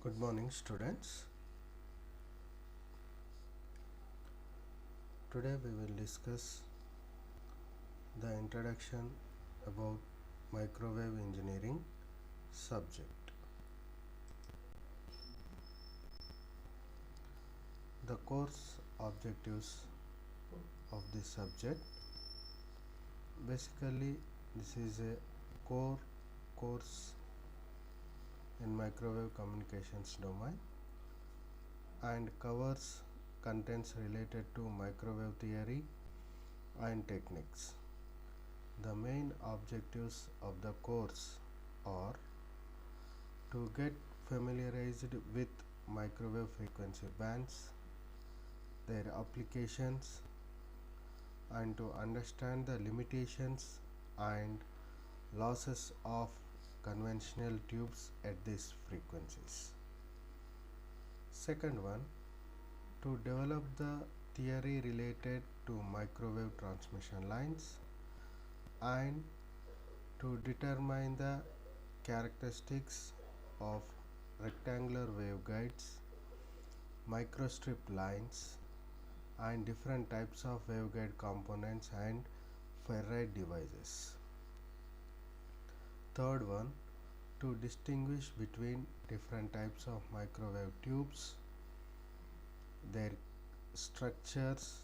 Good morning, students. Today we will discuss the introduction about microwave engineering subject. The course objectives of this subject. Basically, this is a core course in microwave communications domain and covers contents related to microwave theory and techniques. The main objectives of the course are to get familiarized with microwave frequency bands, their applications, and to understand the limitations and losses of conventional tubes at these frequencies. Second one, to develop the theory related to microwave transmission lines and to determine the characteristics of rectangular waveguides, microstrip lines, and different types of waveguide components and ferrite devices. Third one, to distinguish between different types of microwave tubes, their structures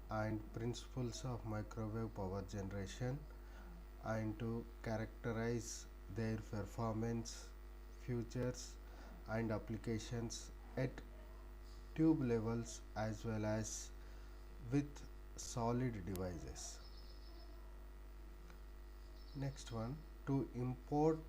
and principles of microwave power generation, and to characterize their performance, features and applications at tube levels as well as with solid devices. Next one, to import